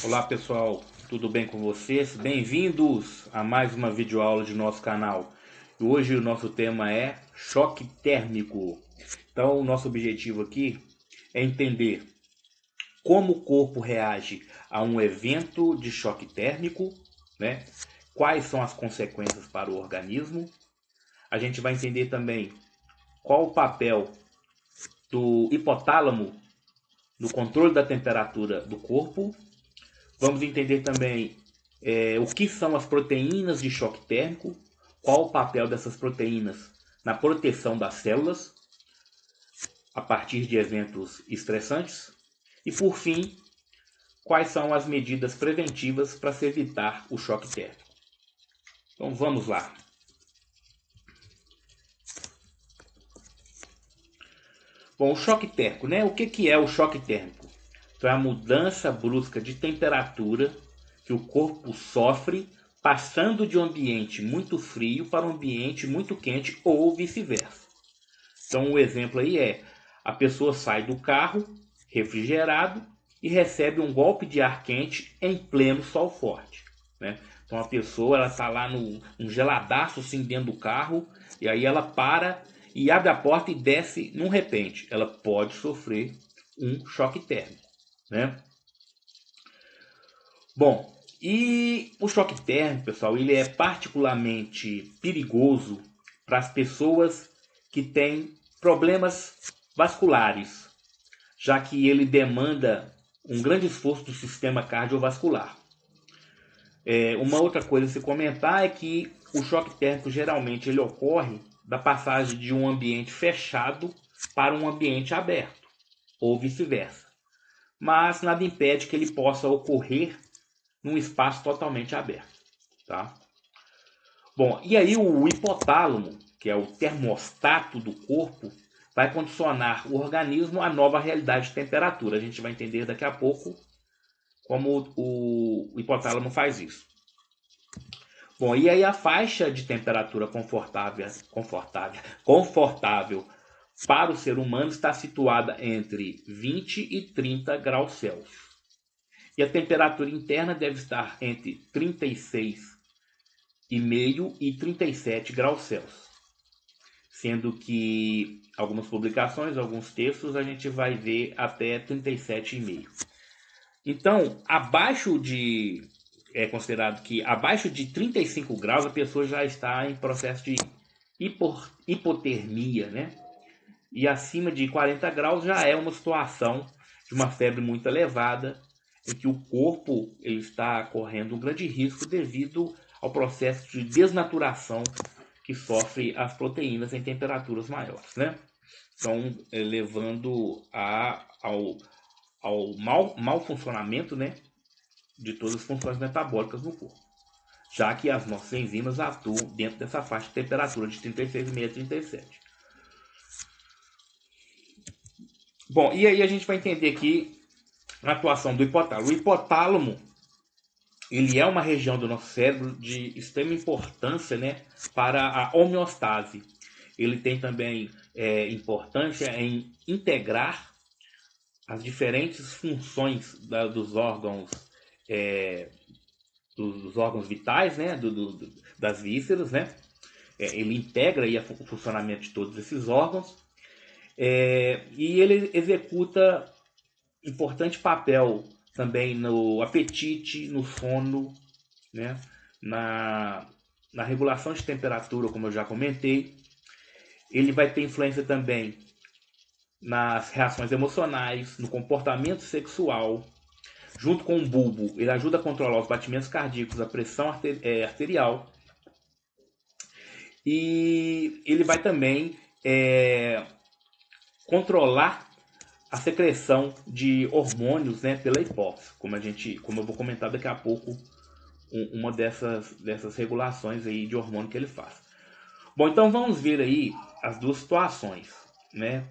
Olá pessoal, tudo bem com vocês? Bem-vindos a mais uma videoaula de nosso canal. E hoje o nosso tema é choque térmico. Então o nosso objetivo aqui é entender como o corpo reage a um evento de choque térmico, né? Quais são as consequências para o organismo. A gente vai entender também qual o papel do hipotálamo no controle da temperatura do corpo. Vamos entender também o que são as proteínas de choque térmico, qual o papel dessas proteínas na proteção das células a partir de eventos estressantes e, por fim, quais são as medidas preventivas para se evitar o choque térmico. Então vamos lá. Bom, o choque térmico, né? O que é o choque térmico? Então é a mudança brusca de temperatura que o corpo sofre passando de um ambiente muito frio para um ambiente muito quente ou vice-versa. Então o exemplo aí é: a pessoa sai do carro refrigerado e recebe um golpe de ar quente em pleno sol forte, né? Então a pessoa ela está lá num geladaço assim dentro do carro e aí ela para e abre a porta e desce num repente. Ela pode sofrer um choque térmico, né? Bom, e o choque térmico, pessoal, ele é particularmente perigoso para as pessoas que têm problemas vasculares, já que ele demanda um grande esforço do sistema cardiovascular. Uma outra coisa a se comentar é que o choque térmico geralmente ele ocorre da passagem de um ambiente fechado para um ambiente aberto, ou vice-versa. Mas nada impede que ele possa ocorrer num espaço totalmente aberto, tá? Bom, e aí o hipotálamo, que é o termostato do corpo, vai condicionar o organismo à nova realidade de temperatura. A gente vai entender daqui a pouco como o hipotálamo faz isso. Bom, e aí a faixa de temperatura confortável para o ser humano está situada entre 20 e 30 graus Celsius. E a temperatura interna deve estar entre 36,5 e 37 graus Celsius. Sendo que algumas publicações, alguns textos, a gente vai ver até 37,5. Então, é considerado que abaixo de 35 graus a pessoa já está em processo de hipotermia, né? E acima de 40 graus já é uma situação de uma febre muito elevada, em que o corpo ele está correndo um grande risco devido ao processo de desnaturação que sofre as proteínas em temperaturas maiores, né? Então, levando ao mau funcionamento, né, de todas as funções metabólicas no corpo, já que as nossas enzimas atuam dentro dessa faixa de temperatura de 36,5 a 37. Bom, e aí a gente vai entender aqui a atuação do hipotálamo. O hipotálamo ele é uma região do nosso cérebro de extrema importância, né, para a homeostase. Ele tem também importância em integrar as diferentes funções dos órgãos dos órgãos vitais, né, das vísceras, né? Ele integra aí o funcionamento de todos esses órgãos e ele executa importante papel também no apetite, no sono, né? na, na regulação de temperatura, como eu já comentei. Ele vai ter influência também nas reações emocionais, no comportamento sexual. Junto com o bulbo, ele ajuda a controlar os batimentos cardíacos, a pressão arterial. E ele vai também controlar a secreção de hormônios, né, pela hipófise, como eu vou comentar daqui a pouco, uma dessas regulações aí de hormônio que ele faz. Bom, então vamos ver aí as duas situações, né?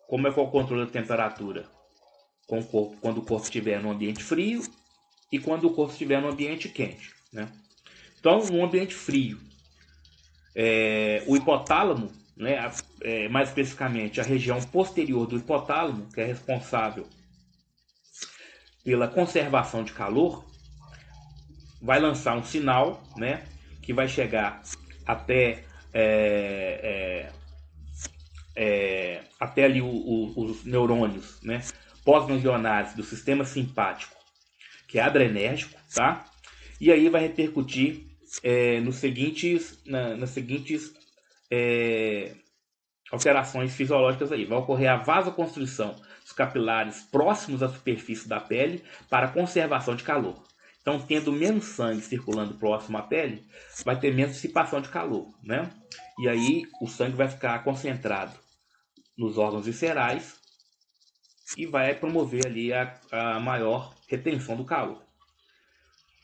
Como é que é o controle da temperatura com o corpo, quando o corpo estiver no ambiente frio e quando o corpo estiver no ambiente quente, né? Então, no ambiente frio, o hipotálamo, né, mais especificamente a região posterior do hipotálamo, que é responsável pela conservação de calor, vai lançar um sinal, né, que vai chegar até até ali os neurônios, né, pós-ganglionares do sistema simpático, que é adrenérgico, tá? E aí vai repercutir nas seguintes alterações fisiológicas aí. Vai ocorrer a vasoconstrição dos capilares próximos à superfície da pele para conservação de calor. Então, tendo menos sangue circulando próximo à pele, vai ter menos dissipação de calor, né? E aí o sangue vai ficar concentrado nos órgãos viscerais e vai promover ali a maior retenção do calor.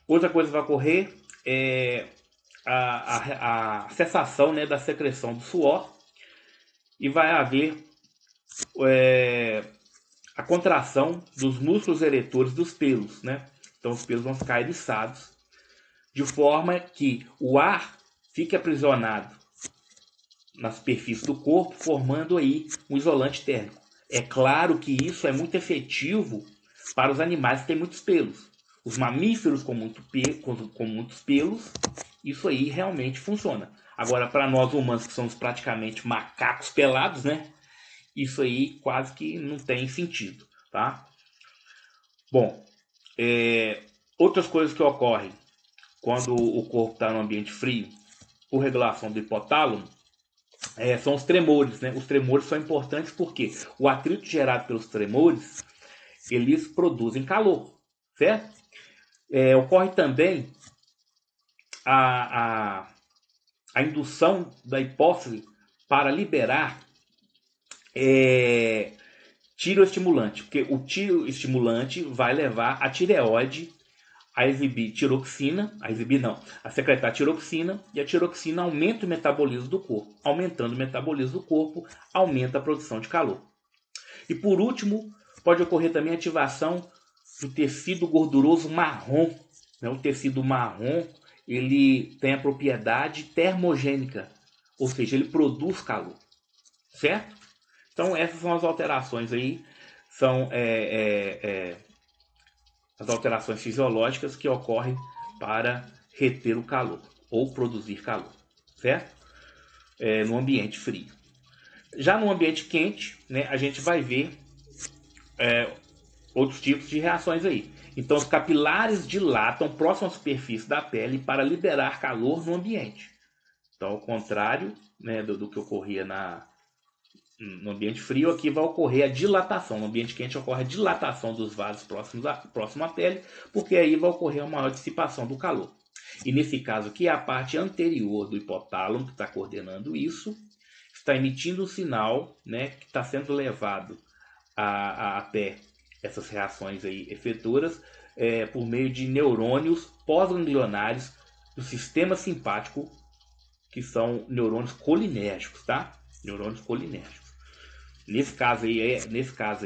Outra coisa que vai ocorrer é a cessação, né, da secreção do suor, e vai haver a contração dos músculos eretores dos pelos, né? Então os pelos vão ficar eriçados, de forma que o ar fique aprisionado na superfície do corpo, formando aí um isolante térmico. É claro que isso é muito efetivo para os animais que têm muitos pelos. Os mamíferos com muitos pelos, isso aí realmente funciona. Agora, para nós humanos que somos praticamente macacos pelados, né? Isso aí quase que não tem sentido, tá? Bom, outras coisas que ocorrem quando o corpo está no ambiente frio, por regulação do hipotálamo, são os tremores, né? Os tremores são importantes porque o atrito gerado pelos tremores, eles produzem calor, certo? Ocorre também a indução da hipófise para liberar tiroestimulante, porque o tiroestimulante vai levar a tireoide a exibir tiroxina, a secretar tiroxina, e a tiroxina aumenta o metabolismo do corpo. Aumentando o metabolismo do corpo, aumenta a produção de calor. E por último, pode ocorrer também a ativação do tecido gorduroso marrom. Né? O tecido marrom, ele tem a propriedade termogênica, ou seja, ele produz calor, certo? Então essas são as alterações aí, são as alterações fisiológicas que ocorrem para reter o calor ou produzir calor, certo? No ambiente frio. Já no ambiente quente, né, a gente vai ver outros tipos de reações aí. Então, os capilares dilatam próximo à superfície da pele para liberar calor no ambiente. Então, ao contrário, né, do que ocorria no ambiente frio, aqui vai ocorrer a dilatação. No ambiente quente ocorre a dilatação dos vasos próximo à pele, porque aí vai ocorrer uma maior dissipação do calor. E nesse caso aqui, a parte anterior do hipotálamo, que está coordenando isso, está emitindo um sinal, né, que está sendo levado até essas reações aí efetoras por meio de neurônios pós-ganglionares do sistema simpático, que são neurônios colinérgicos, tá? Neurônios colinérgicos. Nesse caso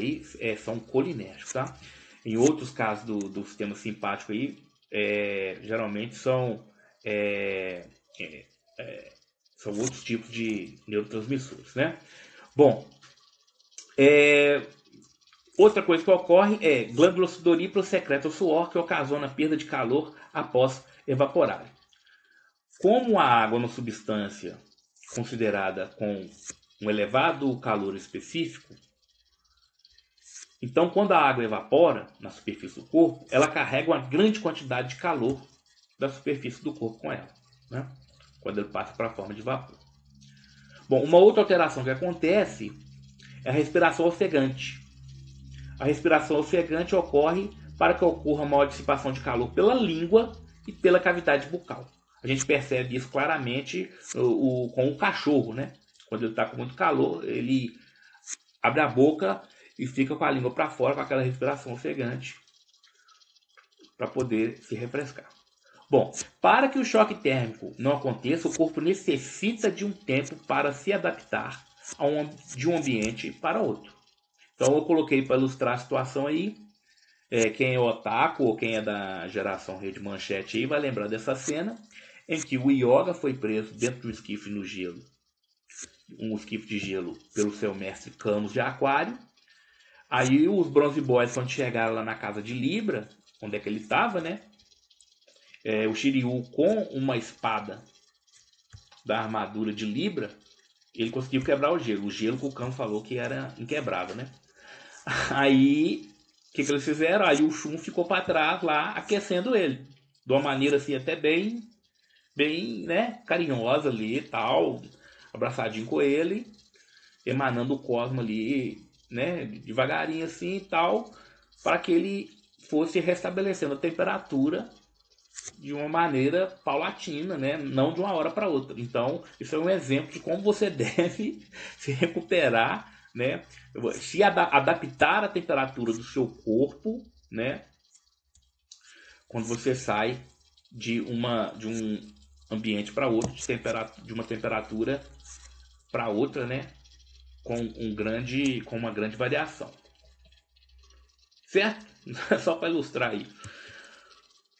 aí são colinérgicos, tá? Em outros casos do sistema simpático aí, geralmente são outros tipos de neurotransmissores, né? Bom, outra coisa que ocorre é glândula sudorípara secreta o suor, que ocasiona perda de calor após evaporar. Como a água é uma substância considerada com um elevado calor específico, então quando a água evapora na superfície do corpo, ela carrega uma grande quantidade de calor da superfície do corpo com ela, né? Quando ele passa para a forma de vapor. Bom, uma outra alteração que acontece é a respiração ofegante. A respiração ofegante ocorre para que ocorra maior dissipação de calor pela língua e pela cavidade bucal. A gente percebe isso claramente com o cachorro, né? Quando ele está com muito calor, ele abre a boca e fica com a língua para fora, com aquela respiração ofegante, para poder se refrescar. Bom, para que o choque térmico não aconteça, o corpo necessita de um tempo para se adaptar de um ambiente para outro. Então eu coloquei para ilustrar a situação aí. Quem é otaku ou quem é da geração Rede Manchete aí vai lembrar dessa cena em que o Yoga foi preso dentro do esquife no gelo, um esquife de gelo, pelo seu mestre Camus de Aquário. Aí os Bronze Boys, quando chegaram lá na casa de Libra, onde é que ele estava, né? O Shiryu com uma espada da armadura de Libra, ele conseguiu quebrar o gelo. O gelo que o Khan falou que era inquebrável, né? Aí, o que eles fizeram? Aí o Shun ficou para trás lá, aquecendo ele. De uma maneira assim, até bem, né, carinhosa ali e tal. Abraçadinho com ele, emanando o cosmo ali, né, devagarinho assim e tal, para que ele fosse restabelecendo a temperatura de uma maneira paulatina, né? Não de uma hora para outra. Então, isso é um exemplo de como você deve se recuperar, né? Se adaptar à temperatura do seu corpo, né? Quando você sai de um ambiente para outro, de uma temperatura para outra, né? Com uma grande variação. Certo? Só para ilustrar aí.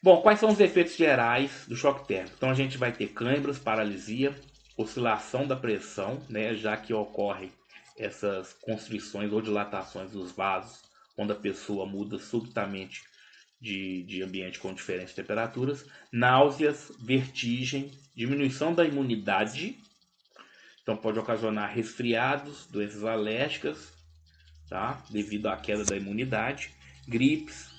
Bom, quais são os efeitos gerais do choque térmico? Então a gente vai ter câimbras, paralisia, oscilação da pressão, né, já que ocorrem essas constrições ou dilatações dos vasos, quando a pessoa muda subitamente de ambiente com diferentes temperaturas, náuseas, vertigem, diminuição da imunidade, então pode ocasionar resfriados, doenças alérgicas, tá, devido à queda da imunidade, gripes,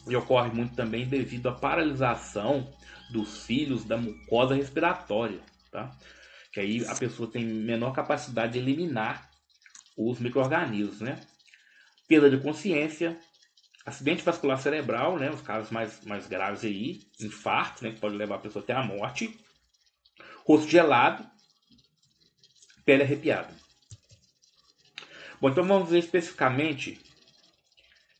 e ocorre muito também devido à paralisação dos cílios da mucosa respiratória, tá? Que aí a pessoa tem menor capacidade de eliminar os micro-organismos, né? Perda de consciência, acidente vascular cerebral, né? Os casos mais graves aí, infarto, né? Que pode levar a pessoa até a morte, rosto gelado, pele arrepiada. Bom, então vamos ver especificamente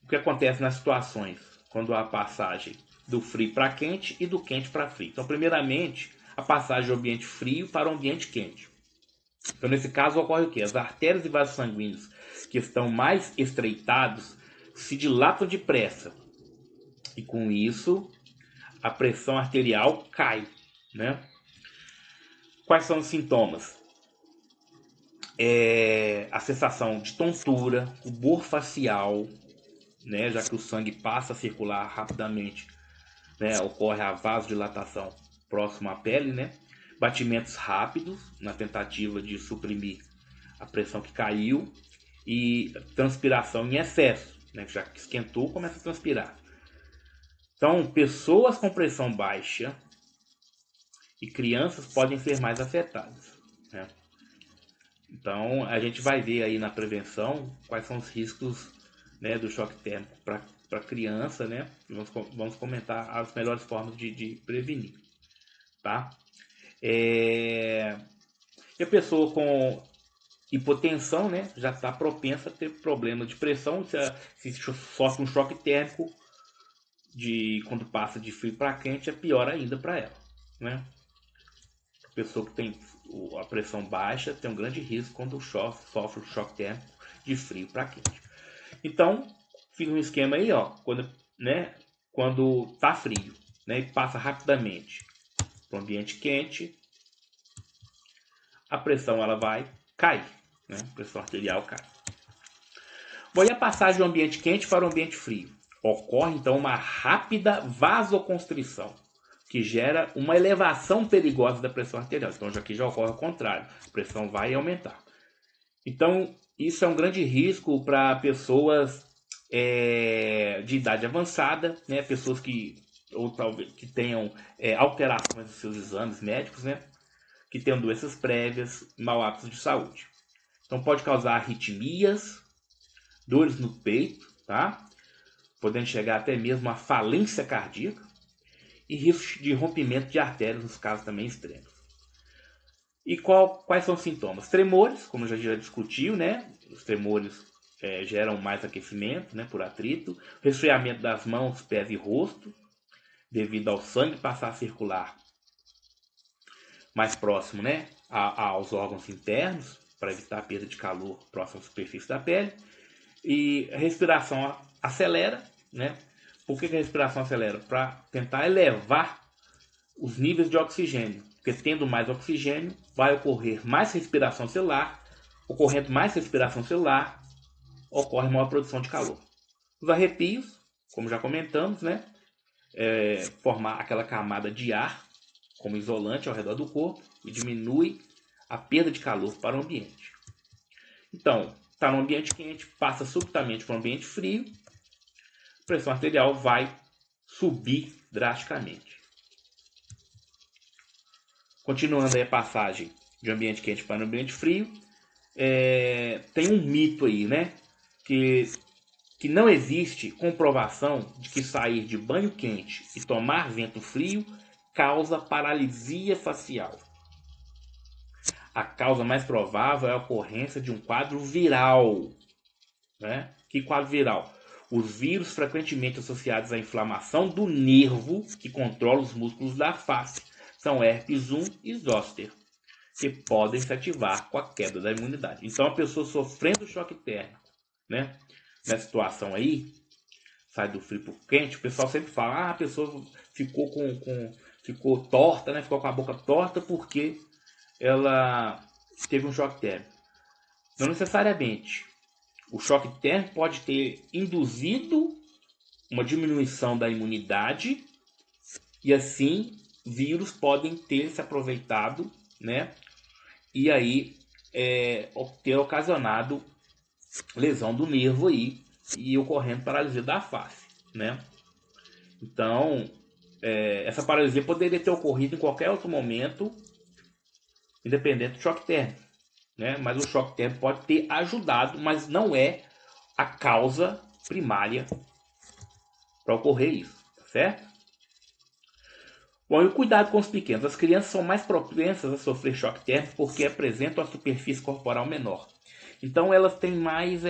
o que acontece nas situações quando há a passagem do frio para quente e do quente para frio. Então, primeiramente, a passagem do ambiente frio para o ambiente quente. Então, nesse caso, ocorre o quê? As artérias e vasos sanguíneos que estão mais estreitados se dilatam depressa. E com isso, a pressão arterial cai, né? Quais são os sintomas? A sensação de tontura, rubor facial, né? Já que o sangue passa a circular rapidamente, né? Ocorre a vasodilatação próximo à pele, né? Batimentos rápidos na tentativa de suprimir a pressão que caiu e transpiração em excesso, né? Já que esquentou, começa a transpirar. Então, pessoas com pressão baixa e crianças podem ser mais afetadas, né? Então, a gente vai ver aí na prevenção quais são os riscos, né, do choque térmico para criança, né? Vamos comentar as melhores formas de prevenir, tá? E a pessoa com hipotensão, né, já está propensa a ter problema de pressão, se sofre um choque térmico quando passa de frio para quente, é pior ainda para ela, né? A pessoa que tem a pressão baixa tem um grande risco quando sofre um choque térmico de frio para quente. Então, fiz um esquema aí, ó, quando tá frio, né, e passa rapidamente para o ambiente quente, a pressão ela vai cair, né? A pressão arterial cai. Bom, e a passagem do ambiente quente para o ambiente frio? Ocorre então uma rápida vasoconstrição, que gera uma elevação perigosa da pressão arterial. Então aqui já ocorre ao contrário, a pressão vai aumentar. Então isso é um grande risco para pessoas de idade avançada, né? Pessoas que ou talvez que tenham alterações nos seus exames médicos, né? Que tenham doenças prévias, mau hábitos de saúde. Então pode causar arritmias, dores no peito, tá? Podendo chegar até mesmo a falência cardíaca e risco de rompimento de artérias nos casos também extremos. E quais são os sintomas? Tremores, como já discutiu, né? Os tremores geram mais aquecimento, né? Por atrito, resfriamento das mãos, pés e rosto, devido ao sangue passar a circular mais próximo, né, aos órgãos internos, para evitar a perda de calor próximo à superfície da pele. E a respiração acelera, né? Por que a respiração acelera? Para tentar elevar os níveis de oxigênio. Porque tendo mais oxigênio, vai ocorrer mais respiração celular. Ocorrendo mais respiração celular, ocorre maior produção de calor. Os arrepios, como já comentamos, né? Formar aquela camada de ar como isolante ao redor do corpo e diminui a perda de calor para o ambiente. Então, está no ambiente quente, passa subitamente para um ambiente frio, a pressão arterial vai subir drasticamente. Continuando aí a passagem de ambiente quente para um ambiente frio, tem um mito aí, né? Que não existe comprovação de que sair de banho quente e tomar vento frio causa paralisia facial. A causa mais provável é a ocorrência de um quadro viral. Né? Que quadro viral? Os vírus frequentemente associados à inflamação do nervo que controla os músculos da face são herpes 1 e zoster, que podem se ativar com a queda da imunidade. Então, a pessoa sofrendo choque térmico, né? Nessa situação aí, sai do frio para o quente, o pessoal sempre fala, a pessoa ficou ficou torta, né? Ficou com a boca torta porque ela teve um choque térmico. Não necessariamente. O choque térmico pode ter induzido uma diminuição da imunidade e assim vírus podem ter se aproveitado, né? E aí ter ocasionado lesão do nervo aí e ocorrendo paralisia da face, né? Então, essa paralisia poderia ter ocorrido em qualquer outro momento, independente do choque térmico, né? Mas o choque térmico pode ter ajudado, mas não é a causa primária para ocorrer isso, tá certo? Bom, e o cuidado com os pequenos. As crianças são mais propensas a sofrer choque térmico porque apresentam a superfície corporal menor. Então elas têm mais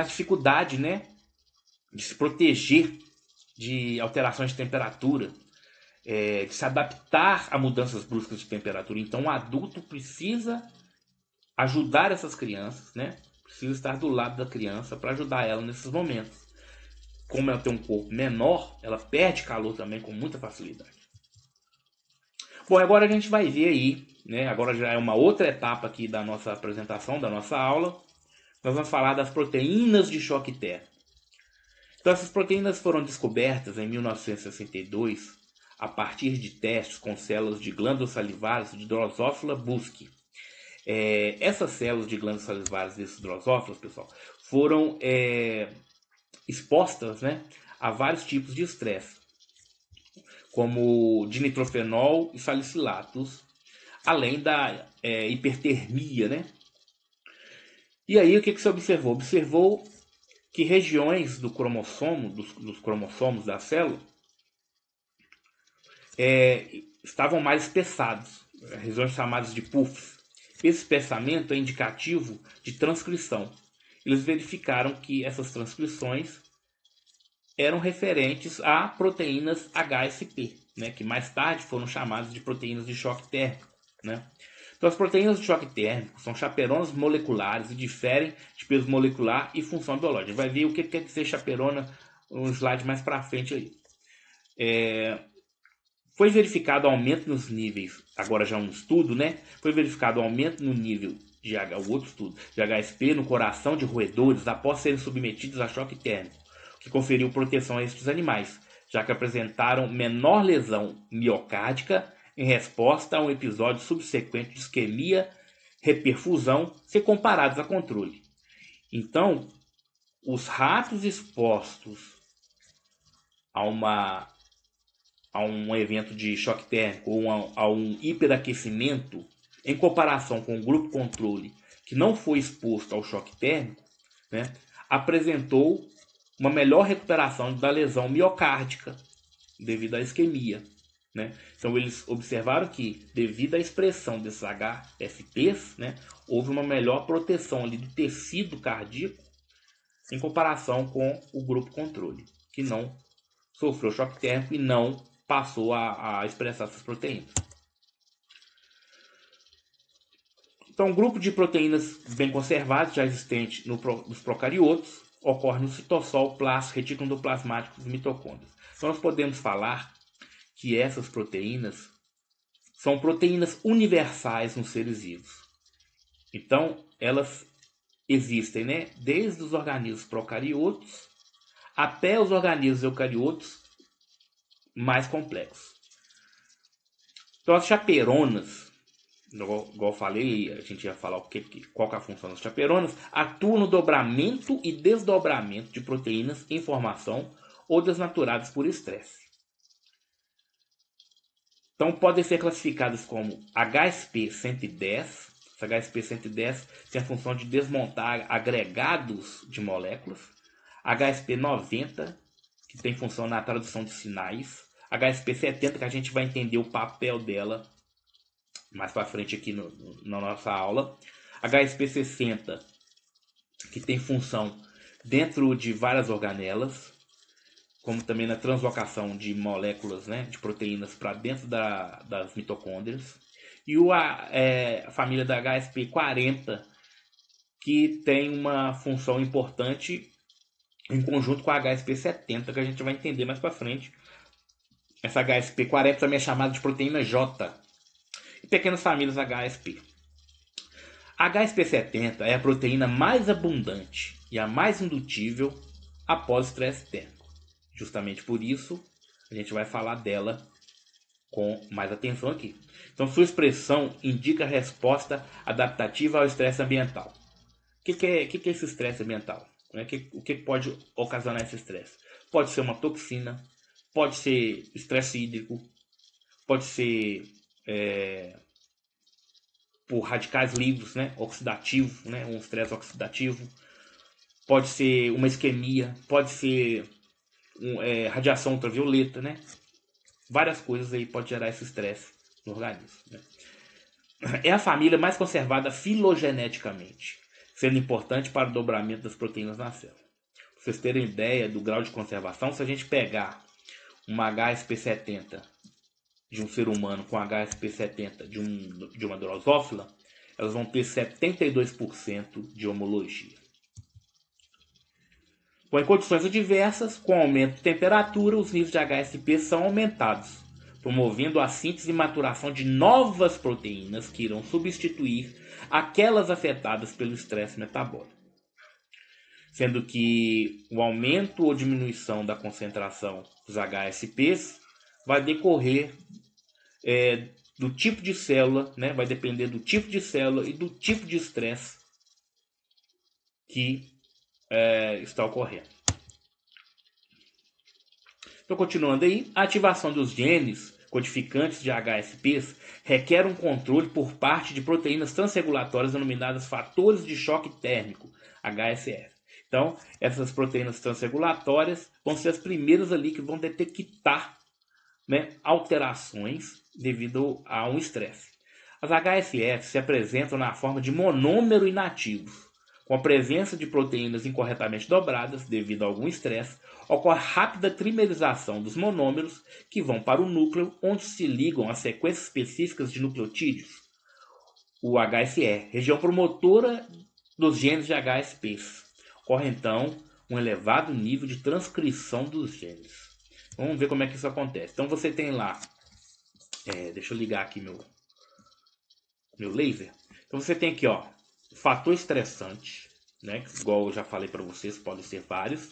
dificuldade, né, de se proteger de alterações de temperatura, de se adaptar a mudanças bruscas de temperatura. Então o adulto precisa ajudar essas crianças, né? Precisa estar do lado da criança para ajudar ela nesses momentos. Como ela tem um corpo menor, ela perde calor também com muita facilidade. Bom, agora a gente vai ver aí, né? Agora já é uma outra etapa aqui da nossa apresentação, da nossa aula. Nós vamos falar das proteínas de choque térmico. Então, essas proteínas foram descobertas em 1962 a partir de testes com células de glândulas salivares de Drosophila busci. Essas células de glândulas salivares desses drosófilos, pessoal, foram expostas, né, a vários tipos de estresse, como dinitrofenol e salicilatos, além da hipertermia, né? E aí o que se observou? Observou que regiões do cromossomo, dos cromossomos da célula, estavam mais espessados, regiões chamadas de puffs. Esse espessamento é indicativo de transcrição. Eles verificaram que essas transcrições eram referentes a proteínas HSP, né, que mais tarde foram chamadas de proteínas de choque térmico, né? Então, as proteínas de choque térmico são chaperonas moleculares e diferem de peso molecular e função biológica. Vai ver o que quer dizer chaperona um slide mais para frente aí. Foi verificado aumento nos níveis, agora já um estudo, né? Foi verificado aumento no nível de o outro estudo, de HSP no coração de roedores após serem submetidos a choque térmico, que conferiu proteção a estes animais, já que apresentaram menor lesão miocárdica em resposta a um episódio subsequente de isquemia, reperfusão, se comparados a controle. Então, os ratos expostos a um evento de choque térmico ou a um hiperaquecimento, em comparação com o grupo controle que não foi exposto ao choque térmico, né, apresentou uma melhor recuperação da lesão miocárdica devido à isquemia. Né? Então eles observaram que, devido à expressão desses HSPs, né, houve uma melhor proteção ali do tecido cardíaco em comparação com o grupo controle, que não sofreu choque térmico e não passou a expressar essas proteínas. Então, um grupo de proteínas bem conservadas, já existente nos procariotos, ocorre no citossol, retículo endoplasmático dos mitocôndrios. Então, nós podemos falar que essas proteínas são proteínas universais nos seres vivos. Então, elas existem, né, desde os organismos procariotos até os organismos eucariotos mais complexos. Então as chaperonas, igual eu falei, a gente ia falar qual que é a função das chaperonas, atuam no dobramento e desdobramento de proteínas em formação ou desnaturadas por estresse. Então podem ser classificadas como HSP-110. Essa HSP-110 tem a função de desmontar agregados de moléculas. HSP-90, que tem função na tradução de sinais. HSP-70, que a gente vai entender o papel dela mais para frente aqui na nossa aula. HSP-60, que tem função dentro de várias organelas, como também na translocação de moléculas, né, de proteínas para dentro das mitocôndrias. E a família da HSP-40, que tem uma função importante em conjunto com a HSP-70, que a gente vai entender mais para frente. Essa HSP-40 também é chamada de proteína J. E pequenas famílias HSP. A HSP-70 é a proteína mais abundante e a mais indutível após estresse térmico. Justamente por isso, a gente vai falar dela com mais atenção aqui. Então, sua expressão indica resposta adaptativa ao estresse ambiental. O que é esse estresse ambiental? O que pode ocasionar esse estresse? Pode ser uma toxina, pode ser estresse hídrico, pode ser por radicais livres, né, oxidativo, né, um estresse oxidativo, pode ser uma isquemia, pode ser radiação ultravioleta, né? Várias coisas aí podem gerar esse estresse no organismo. Né? É a família mais conservada filogeneticamente, sendo importante para o dobramento das proteínas na célula. Para vocês terem ideia do grau de conservação, se a gente pegar uma HSP-70 de um ser humano com HSP-70 de uma drosófila, elas vão ter 72% de homologia. Em condições adversas, com aumento de temperatura, os níveis de HSP são aumentados, promovendo a síntese e maturação de novas proteínas que irão substituir aquelas afetadas pelo estresse metabólico. Sendo que o aumento ou diminuição da concentração dos HSPs vai decorrer do tipo de célula, né? Vai depender do tipo de célula e do tipo de estresse que está ocorrendo. Então, continuando aí, a ativação dos genes codificantes de HSPs requer um controle por parte de proteínas transregulatórias denominadas fatores de choque térmico, HSF. Então, essas proteínas transregulatórias vão ser as primeiras ali que vão detectar, né, alterações devido a um estresse. As HSF se apresentam na forma de monômero inativos. Com a presença de proteínas incorretamente dobradas devido a algum estresse, ocorre rápida trimerização dos monômeros que vão para o núcleo, onde se ligam às sequências específicas de nucleotídeos, o HSE, região promotora dos genes de HSPs. Ocorre então um elevado nível de transcrição dos genes. Vamos ver como é que isso acontece. Então você tem lá, deixa eu ligar aqui meu laser. Então você tem aqui, ó, fator estressante, né? Igual eu já falei para vocês, podem ser vários.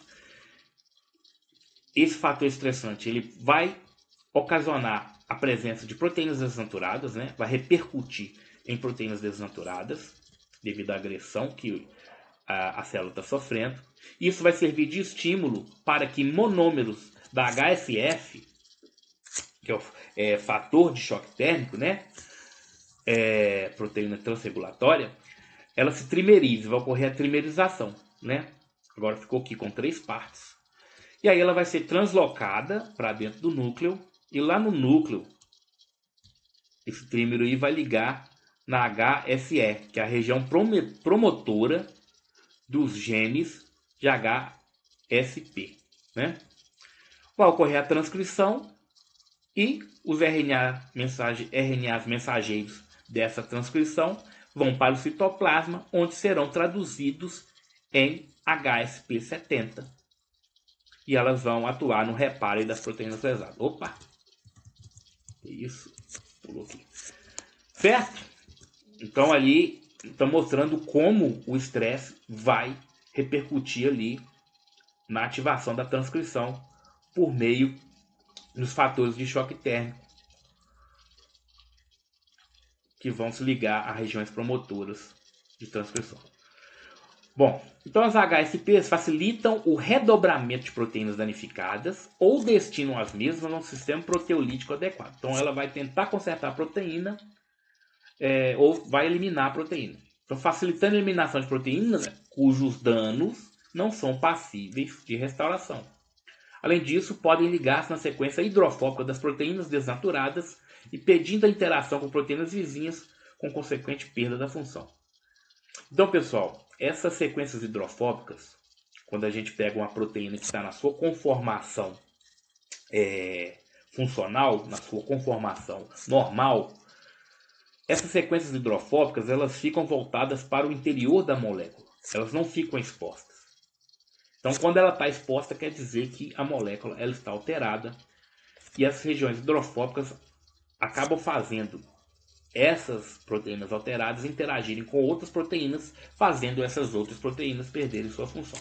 Esse fator estressante ele vai ocasionar a presença de proteínas desnaturadas, né? Vai repercutir em proteínas desnaturadas devido à agressão que a célula está sofrendo. Isso vai servir de estímulo para que monômeros da HSF, que é fator de choque térmico, né? Proteína transregulatória, ela se trimerize, vai ocorrer a trimerização, né? Agora ficou aqui com 3 partes. E aí ela vai ser translocada para dentro do núcleo, e lá no núcleo, esse trímero aí vai ligar na HSE, que é a região promotora dos genes de HSP, né? Vai ocorrer a transcrição e os RNAs mensageiros dessa transcrição vão para o citoplasma, onde serão traduzidos em HSP-70. E elas vão atuar no reparo das proteínas lesadas. Opa! Isso. Pulou aqui. Certo? Então ali Está mostrando como o estresse vai repercutir ali na ativação da transcrição por meio dos fatores de choque térmico que vão se ligar a regiões promotoras de transcrição. Bom, então as HSPs facilitam o redobramento de proteínas danificadas ou destinam as mesmas a um sistema proteolítico adequado. Então ela vai tentar consertar a proteína ou vai eliminar a proteína. Então facilitando a eliminação de proteínas cujos danos não são passíveis de restauração. Além disso, podem ligar-se na sequência hidrofóbica das proteínas desnaturadas, impedindo a interação com proteínas vizinhas, com consequente perda da função. Então, pessoal, essas sequências hidrofóbicas, quando a gente pega uma proteína que está na sua conformação funcional, na sua conformação normal, essas sequências hidrofóbicas elas ficam voltadas para o interior da molécula. Elas não ficam expostas. Então, quando ela está exposta, quer dizer que a molécula ela está alterada e as regiões hidrofóbicas acabam fazendo essas proteínas alteradas interagirem com outras proteínas, fazendo essas outras proteínas perderem sua função.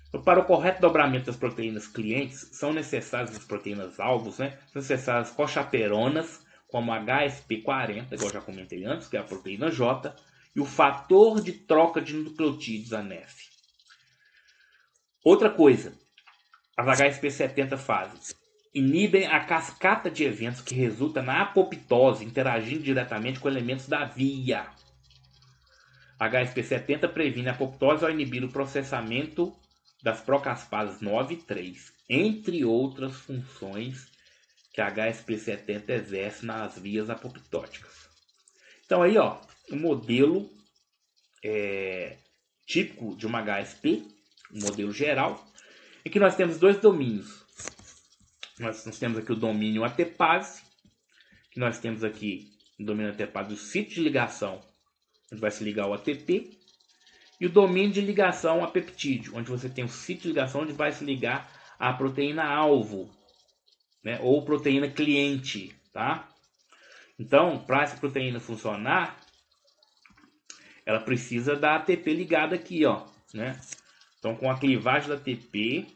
Então, para o correto dobramento das proteínas clientes, são necessárias as proteínas alvos, são necessárias cochaperonas, como HSP40, igual eu já comentei antes, que é a proteína J, e o fator de troca de nucleotídeos, a NEF. Outra coisa, as HSP70 fazem, inibem a cascata de eventos que resulta na apoptose, interagindo diretamente com elementos da via. A HSP70 previne a apoptose ao inibir o processamento das procaspases 9 e 3, entre outras funções que a HSP70 exerce nas vias apoptóticas. Então aí, o modelo típico de uma HSP, um modelo geral, em que nós temos dois domínios. Nós temos aqui o domínio ATPase, que nós temos aqui no domínio ATPase o sítio de ligação, onde vai se ligar o ATP, e o domínio de ligação a peptídeo, onde você tem o sítio de ligação onde vai se ligar a proteína-alvo, ou proteína cliente. Tá? Então, para essa proteína funcionar, ela precisa da ATP ligada aqui. Então, com a clivagem da ATP,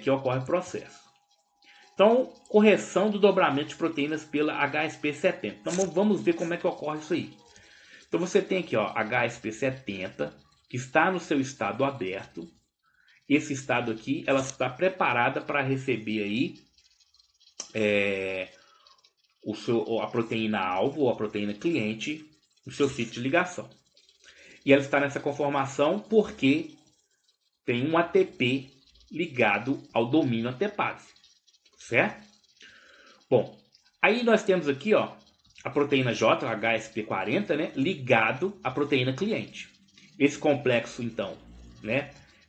que ocorre o processo. Então, correção do dobramento de proteínas pela HSP70. Então, vamos ver como é que ocorre isso aí. Então, você tem aqui HSP70, que está no seu estado aberto. Esse estado aqui, ela está preparada para receber aí a proteína-alvo ou a proteína cliente no seu sítio de ligação. E ela está nessa conformação porque tem um ATP ligado ao domínio ATPase, certo? Bom, aí nós temos aqui a proteína J, a HSP40, ligado à proteína cliente. Esse complexo, então,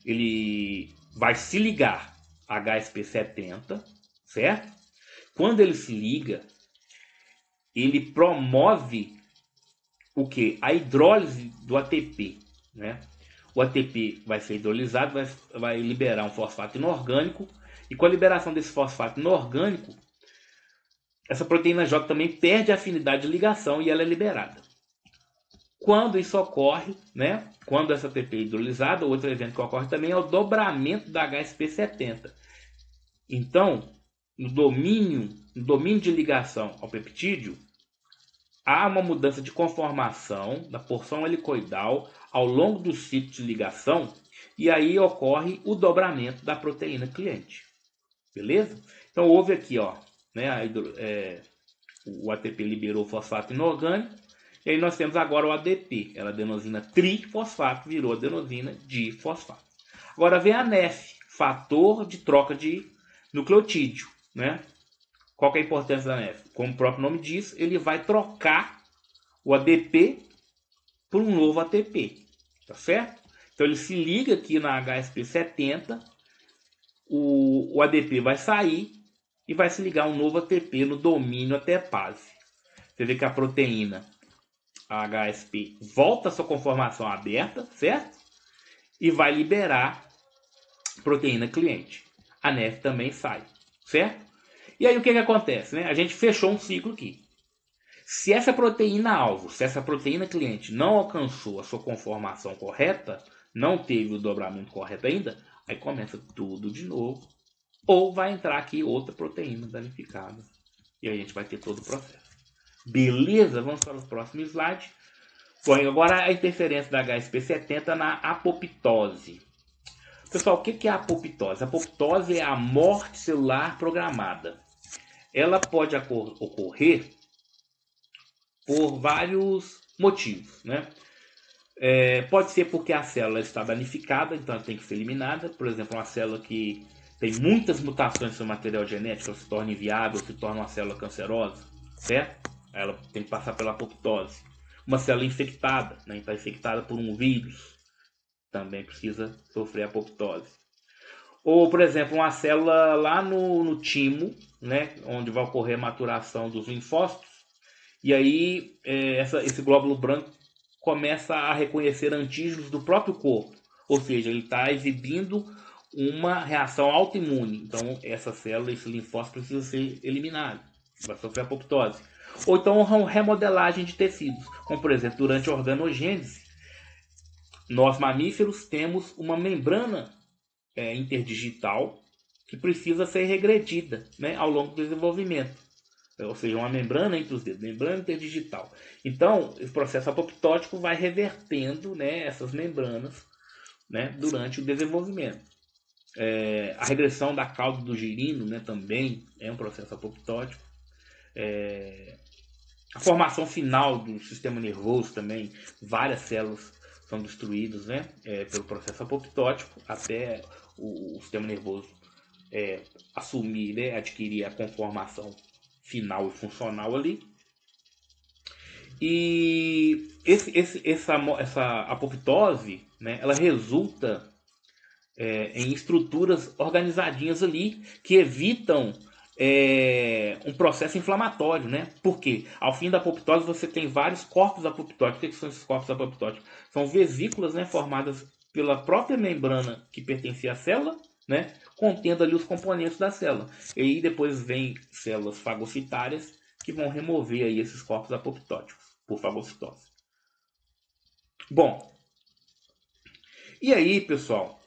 ele vai se ligar a HSP70, certo? Quando ele se liga, ele promove o que? A hidrólise do ATP, O ATP vai ser hidrolisado, vai liberar um fosfato inorgânico, e com a liberação desse fosfato inorgânico, essa proteína J também perde a afinidade de ligação e ela é liberada. Quando isso ocorre, quando essa ATP é hidrolisada, outro evento que ocorre também é o dobramento da HSP70. Então, no domínio de ligação ao peptídeo, há uma mudança de conformação da porção helicoidal ao longo do sítio de ligação e aí ocorre o dobramento da proteína cliente. Beleza? Então houve aqui, o ATP liberou o fosfato inorgânico e aí nós temos agora o ADP, adenosina trifosfato, virou adenosina difosfato. Agora vem a NEF, fator de troca de nucleotídeo, Qual que é a importância da NEF? Como o próprio nome diz, ele vai trocar o ADP por um novo ATP, tá certo? Então ele se liga aqui na HSP70, o ADP vai sair e vai se ligar um novo ATP no domínio ATPase. Você vê que a proteína, a HSP, volta à sua conformação aberta, certo? E vai liberar proteína cliente. A NEF também sai, certo? E aí o que acontece? A gente fechou um ciclo aqui. Se essa proteína-alvo, se essa proteína cliente não alcançou a sua conformação correta, não teve o dobramento correto ainda, aí começa tudo de novo. Ou vai entrar aqui outra proteína danificada. E aí a gente vai ter todo o processo. Beleza? Vamos para o próximo slide. Bom, agora a interferência da HSP70 na apoptose. Pessoal, o que é a apoptose? A apoptose é a morte celular programada. Ela pode ocorrer por vários motivos, né? Pode ser porque a célula está danificada, então ela tem que ser eliminada. Por exemplo, uma célula que tem muitas mutações no seu material genético, ela se torna inviável, se torna uma célula cancerosa, certo? Ela tem que passar pela apoptose. Uma célula infectada, né? Está infectada por um vírus, também precisa sofrer apoptose. Ou, por exemplo, uma célula lá no timo, né? Onde vai ocorrer a maturação dos linfócitos, e aí esse glóbulo branco começa a reconhecer antígenos do próprio corpo, ou seja, ele está exibindo uma reação autoimune. Então essa célula, esse linfócito precisa ser eliminado, vai sofrer apoptose. Ou então uma remodelagem de tecidos, como por exemplo durante a organogênese, nós mamíferos temos uma membrana interdigital que precisa ser regredida, né, ao longo do desenvolvimento. Ou seja, uma membrana entre os dedos, membrana interdigital. Então, esse processo apoptótico vai revertendo, né, essas membranas, né, durante o desenvolvimento. A regressão da cauda do girino, né, também é um processo apoptótico. A formação final do sistema nervoso também, várias células são destruídas, né, pelo processo apoptótico até o sistema nervoso assumir, né, adquirir a conformação final e funcional ali. E essa apoptose, né, ela resulta em estruturas organizadinhas ali que evitam um processo inflamatório, né? Porque ao fim da apoptose você tem vários corpos apoptóticos. O que são esses corpos apoptóticos? São vesículas, né, formadas pela própria membrana que pertencia à célula, né, contendo ali os componentes da célula. E aí depois vem células fagocitárias que vão remover aí esses corpos apoptóticos por fagocitose. Bom, e aí, pessoal,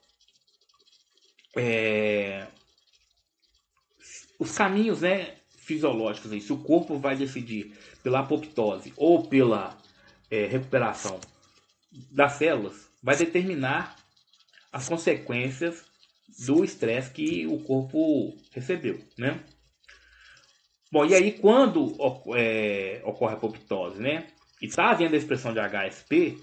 os caminhos, né, fisiológicos aí, se o corpo vai decidir pela apoptose ou pela recuperação das células, vai determinar as consequências do estresse que o corpo recebeu, né? Bom, e aí quando ocorre a apoptose, né, e está havendo a expressão de HSP,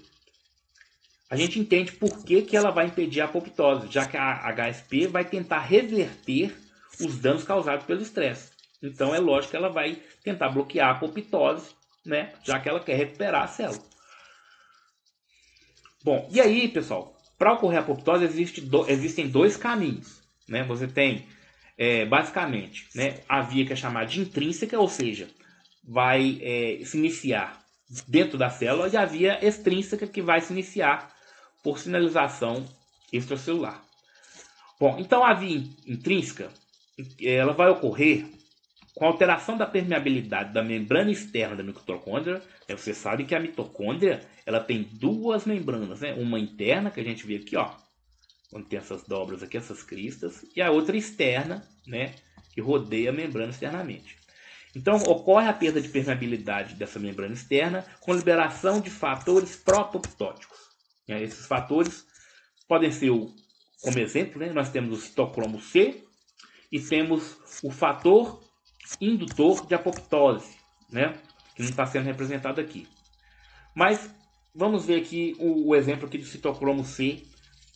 a gente entende por que ela vai impedir a apoptose, já que a HSP vai tentar reverter os danos causados pelo estresse. Então é lógico que ela vai tentar bloquear a apoptose, né, já que ela quer recuperar a célula. Bom, e aí, pessoal, para ocorrer a apoptose existem dois caminhos, né? Você tem basicamente, né, a via que é chamada de intrínseca, ou seja, vai se iniciar dentro da célula, e a via extrínseca, que vai se iniciar por sinalização extracelular. Bom, então a via intrínseca ela vai ocorrer com a alteração da permeabilidade da membrana externa da mitocôndria. Você sabe que a mitocôndria ela tem duas membranas, né? Uma interna, que a gente vê aqui, ó, onde tem essas dobras aqui, essas cristas, e a outra externa, né, que rodeia a membrana externamente. Então, ocorre a perda de permeabilidade dessa membrana externa com liberação de fatores pró-apoptóticos. Esses fatores podem ser, como exemplo, né, nós temos o citocromo C e temos o fator indutor de apoptose, né, que não está sendo representado aqui. Mas vamos ver aqui o exemplo aqui do citocromo C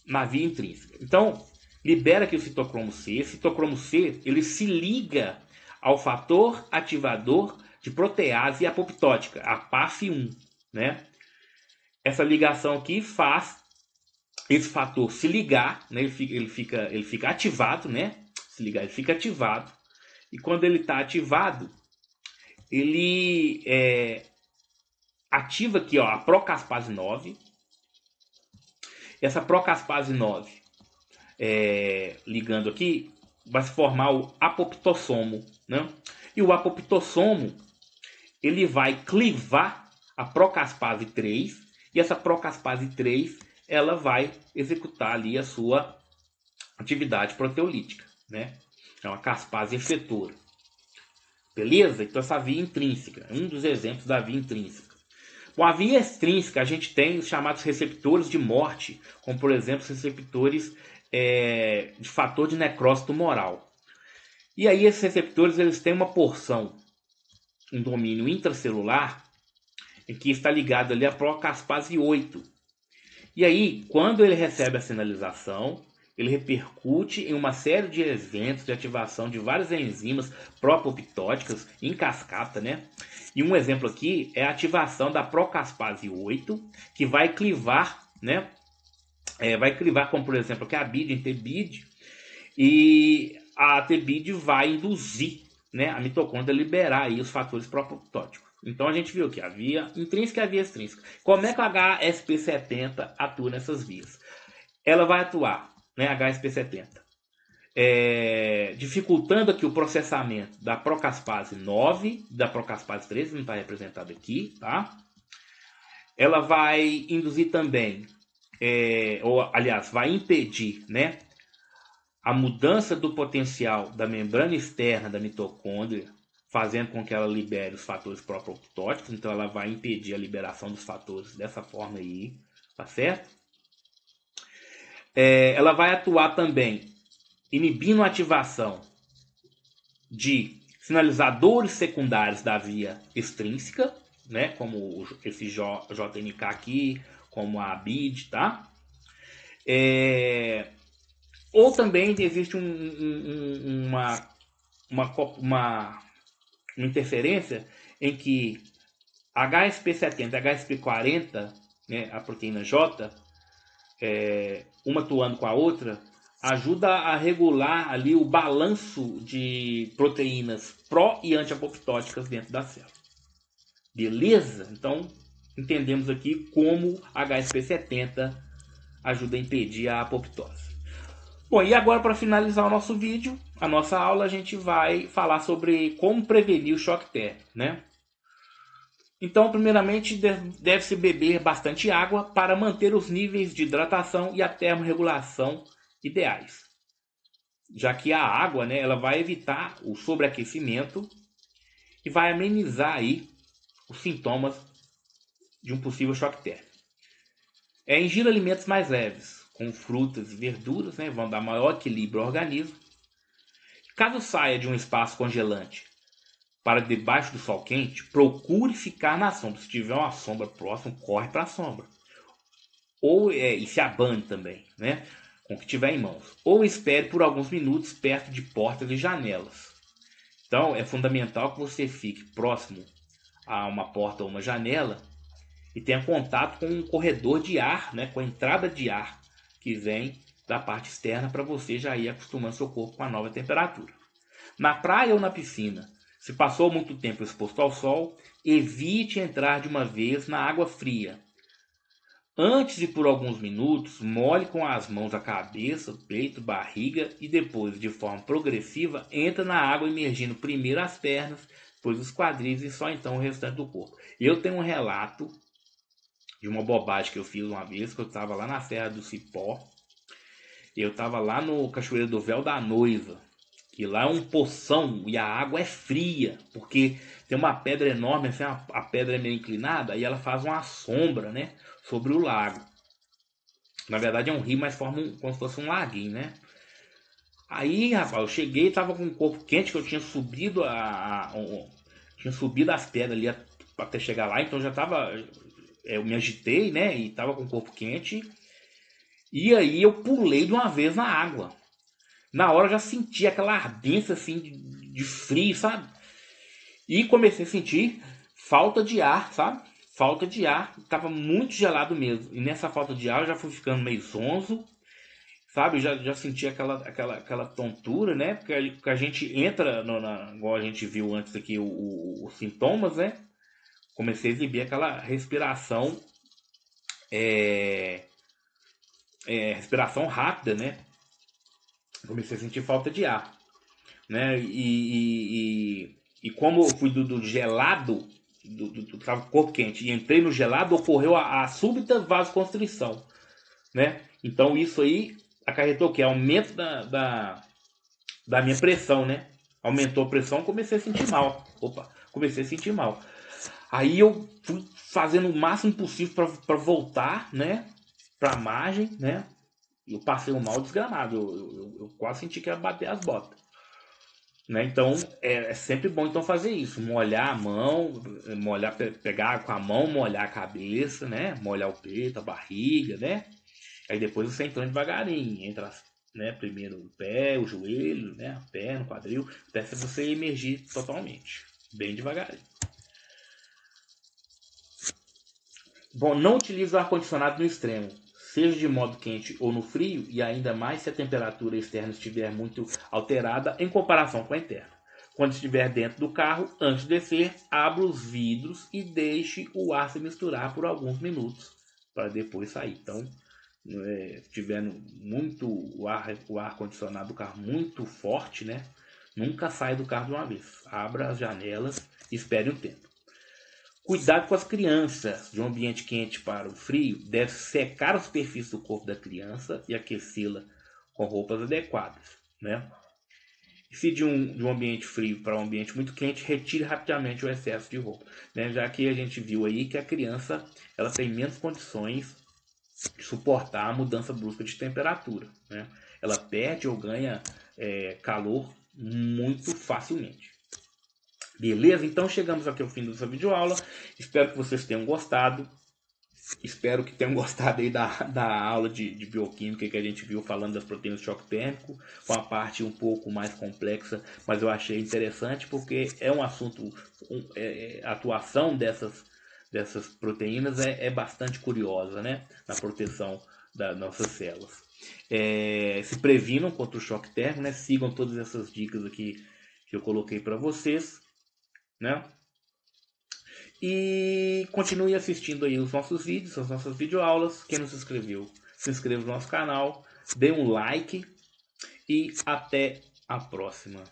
na via intrínseca. Então, libera aqui o citocromo C. Esse citocromo C ele se liga ao fator ativador de protease apoptótica, a PAF1, né? Essa ligação aqui faz esse fator se ligar, né? Ele fica ativado, né? Se ligar, ele fica ativado. E quando ele está ativado, ele ativa aqui, ó, a procaspase 9. Essa procaspase 9, ligando aqui, vai se formar o apoptossomo, né? E o apoptossomo ele vai clivar a procaspase 3, e essa procaspase 3 ela vai executar ali a sua atividade proteolítica, né? É uma caspase efetora. Beleza? Então essa via intrínseca, um dos exemplos da via intrínseca. Bom, a via extrínseca a gente tem os chamados receptores de morte, como por exemplo os receptores de fator de necrose tumoral. E aí esses receptores eles têm uma porção, um domínio intracelular, em que está ligado ali a procaspase 8. E aí, quando ele recebe a sinalização, ele repercute em uma série de eventos de ativação de várias enzimas pró-apoptóticas em cascata, né? E um exemplo aqui é a ativação da procaspase 8, que vai clivar, né? Vai clivar, como por exemplo, aqui a BID em TBID, e a TBID vai induzir, né, a mitocôndria a liberar aí os fatores pró-apoptóticos. Então a gente viu que a via intrínseca e a via extrínseca. Como é que o HSP70 atua nessas vias? Ela vai atuar, né, HSP70, dificultando aqui o processamento da procaspase 9, da procaspase 13, não está representado aqui, tá? Ela vai induzir também, ou aliás, vai impedir, né, a mudança do potencial da membrana externa da mitocôndria, fazendo com que ela libere os fatores pró-apoptóticos. Então ela vai impedir a liberação dos fatores dessa forma aí, tá certo? Ela vai atuar também inibindo a ativação de sinalizadores secundários da via extrínseca, né, como esse JNK aqui, como a BID, tá? Ou também existe uma interferência em que HSP70 e HSP40, né, a proteína J, uma atuando com a outra, ajuda a regular ali o balanço de proteínas pró e anti-apoptóticas dentro da célula. Beleza? Então, entendemos aqui como HSP70 ajuda a impedir a apoptose. Bom, e agora para finalizar o nosso vídeo, a nossa aula, a gente vai falar sobre como prevenir o choque térmico, né? Então, primeiramente, deve-se beber bastante água para manter os níveis de hidratação e a termorregulação ideais. Já que a água, né, ela vai evitar o sobreaquecimento e vai amenizar aí os sintomas de um possível choque térmico. Ingira alimentos mais leves, como frutas e verduras, né, vão dar maior equilíbrio ao organismo. Caso saia de um espaço congelante para debaixo do sol quente, procure ficar na sombra. Se tiver uma sombra próxima, corre para a sombra. Ou e se abane também, né, com o que tiver em mãos. Ou espere por alguns minutos perto de portas e janelas. Então é fundamental que você fique próximo a uma porta ou uma janela e tenha contato com um corredor de ar, né, com a entrada de ar que vem da parte externa, para você já ir acostumando seu corpo com a nova temperatura. Na praia ou na piscina, se passou muito tempo exposto ao sol, evite entrar de uma vez na água fria. Antes de por alguns minutos, molhe com as mãos a cabeça, peito, barriga e depois, de forma progressiva, entra na água imergindo primeiro as pernas, depois os quadris e só então o restante do corpo. Eu tenho um relato de uma bobagem que eu fiz uma vez, que eu estava lá na Serra do Cipó, eu estava lá no Cachoeiro do Véu da Noiva, que lá é um poção e a água é fria, porque tem uma pedra enorme, assim, a pedra é meio inclinada e ela faz uma sombra, né, sobre o lago. Na verdade é um rio, mas forma como se fosse um laguinho, né? Aí, rapaz, eu cheguei e tava com o corpo quente, que eu tinha subido tinha subido as pedras ali até chegar lá, então já tava, eu me agitei, né, e tava com o corpo quente. E aí eu pulei de uma vez na água. Na hora eu já senti aquela ardência assim de frio, sabe? E comecei a sentir falta de ar, sabe? Falta de ar, tava muito gelado mesmo. E nessa falta de ar eu já fui ficando meio zonzo, sabe? Já senti aquela tontura, né? Porque a gente entra, igual a gente viu antes aqui, os sintomas, né? Comecei a exibir aquela respiração, respiração rápida, né? Comecei a sentir falta de ar, né? E como eu fui do gelado, tava com o corpo quente e entrei no gelado, ocorreu a súbita vasoconstrição, né? Então isso aí acarretou o quê? Aumento da minha pressão, né? Aumentou a pressão, comecei a sentir mal. Opa, comecei a sentir mal. Aí eu fui fazendo o máximo possível para voltar, né? Para a margem, né? E eu passei um mal desgramado. Eu quase senti que ia bater as botas. Né? Então é sempre bom então fazer isso, molhar a mão, pegar com a mão, molhar a cabeça, né? Molhar o peito, a barriga, né? Aí depois você entrando devagarinho, entra, né? Primeiro o pé, o joelho, né? A perna, o quadril, até você emergir totalmente, bem devagarinho. Bom, não utilize o ar-condicionado no extremo, seja de modo quente ou no frio, e ainda mais se a temperatura externa estiver muito alterada em comparação com a interna. Quando estiver dentro do carro, antes de descer, abra os vidros e deixe o ar se misturar por alguns minutos para depois sair. Então, se tiver muito o ar condicionado do carro muito forte, né? Nunca sai do carro de uma vez. Abra as janelas e espere um tempo. Cuidado com as crianças. De um ambiente quente para o frio, deve secar a superfície do corpo da criança e aquecê-la com roupas adequadas, né? E se de um ambiente frio para um ambiente muito quente, retire rapidamente o excesso de roupa, né? Já que a gente viu aí que a criança ela tem menos condições de suportar a mudança brusca de temperatura, né? Ela perde ou ganha calor muito facilmente. Beleza? Então chegamos aqui ao fim dessa videoaula. Espero que vocês tenham gostado. Espero que tenham gostado aí da aula de bioquímica que a gente viu falando das proteínas de choque térmico, com a parte um pouco mais complexa, mas eu achei interessante porque é um assunto, a atuação dessas proteínas é bastante curiosa, né? Na proteção das nossas células. Se previnam contra o choque térmico, né? Sigam todas essas dicas aqui que eu coloquei para vocês, né? E continue assistindo aí os nossos vídeos, as nossas videoaulas. Quem não se inscreveu, se inscreva no nosso canal, dê um like e até a próxima.